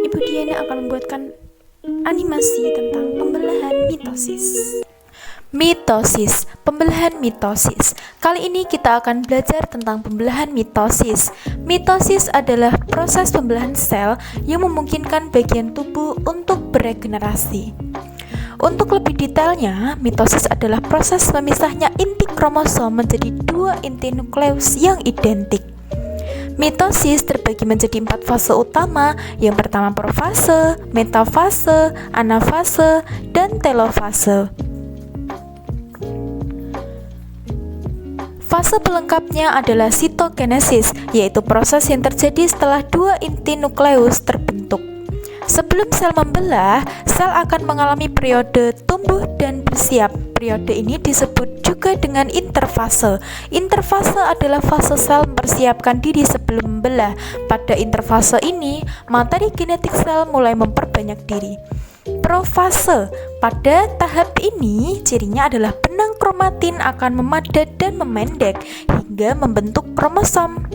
Ibu Diana akan membuatkan animasi tentang pembelahan mitosis. Mitosis, pembelahan mitosis. Kali ini kita akan belajar tentang pembelahan mitosis. Mitosis adalah proses pembelahan sel yang memungkinkan bagian tubuh untuk beregenerasi. Untuk lebih detailnya, mitosis adalah proses memisahnya inti kromosom menjadi dua inti nukleus yang identik. Mitosis terbagi menjadi 4 fase utama. Yang pertama profase, metafase, anafase, dan telofase. Fase pelengkapnya adalah sitokinesis, yaitu proses yang terjadi setelah dua inti nukleus terbentuk. Sebelum sel membelah, sel akan mengalami periode tumbuh dan bersiap. Periode ini disebut juga dengan interfase. Interfase adalah fase sel mempersiapkan diri sebelum membelah. Pada interfase ini, materi genetik sel mulai memperbanyak diri. Profase. Pada tahap ini, cirinya adalah benang kromatin akan memadat dan memendek hingga membentuk kromosom.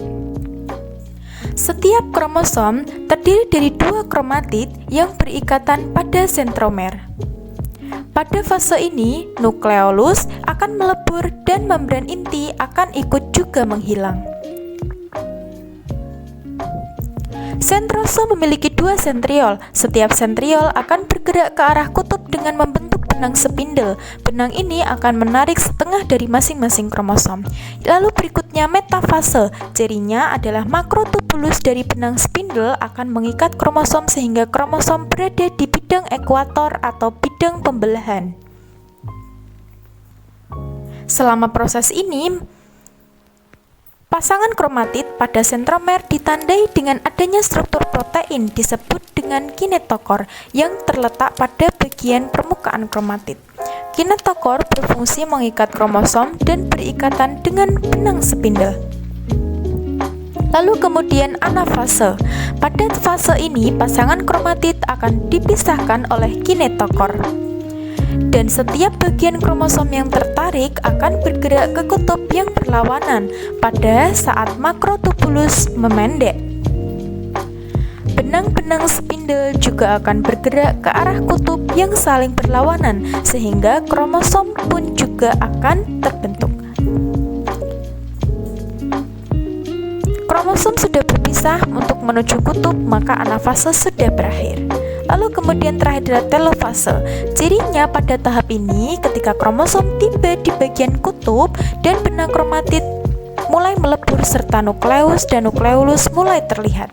Setiap kromosom terdiri dari dua kromatid yang berikatan pada sentromer. Pada fase ini, nukleolus akan melebur dan membran inti akan ikut juga menghilang. Sentrose memiliki dua sentriol. Setiap sentriol akan bergerak ke arah kutub dengan membentuk benang spindle. Benang ini akan menarik setengah dari masing-masing kromosom. Lalu berikutnya metafase. Cirinya adalah makrotubulus dari benang spindle akan mengikat kromosom sehingga kromosom berada di bidang ekuator atau bidang pembelahan. Selama proses ini, pasangan kromatid pada sentromer ditandai dengan adanya struktur protein disebut dengan kinetokor yang terletak pada bagian permukaan kromatid. Kinetokor berfungsi mengikat kromosom dan berikatan dengan benang spindle. Lalu kemudian anafase. Pada fase ini pasangan kromatid akan dipisahkan oleh kinetokor. Dan setiap bagian kromosom yang tertarik akan bergerak ke kutub yang berlawanan pada saat makrotubulus memendek. Benang-benang spindle juga akan bergerak ke arah kutub yang saling berlawanan sehingga kromosom pun juga akan terbentuk. Kromosom sudah berpisah untuk menuju kutub, maka anafase sudah berakhir. Lalu kemudian terakhir adalah telofase. Cirinya pada tahap ini ketika kromosom tiba di bagian kutub dan benang kromatid mulai melebur serta nukleus dan nukleolus mulai terlihat.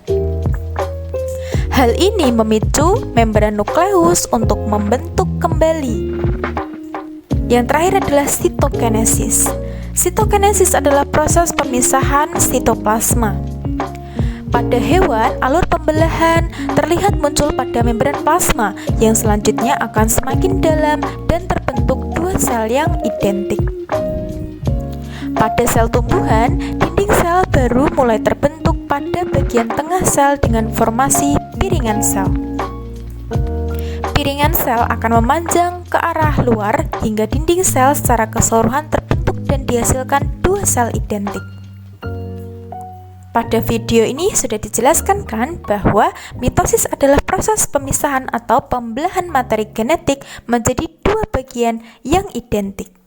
Hal ini memicu membran nukleus untuk membentuk kembali. Yang terakhir adalah sitokinesis. Sitokinesis adalah proses pemisahan sitoplasma. Pada hewan, alur pembelahan terlihat muncul pada membran plasma yang selanjutnya akan semakin dalam dan terbentuk dua sel yang identik. Pada sel tumbuhan, dinding sel baru mulai terbentuk pada bagian tengah sel dengan formasi piringan sel. Piringan sel akan memanjang ke arah luar hingga dinding sel secara keseluruhan terbentuk dan dihasilkan dua sel identik. Pada video ini sudah dijelaskan kan bahwa mitosis adalah proses pemisahan atau pembelahan materi genetik menjadi dua bagian yang identik.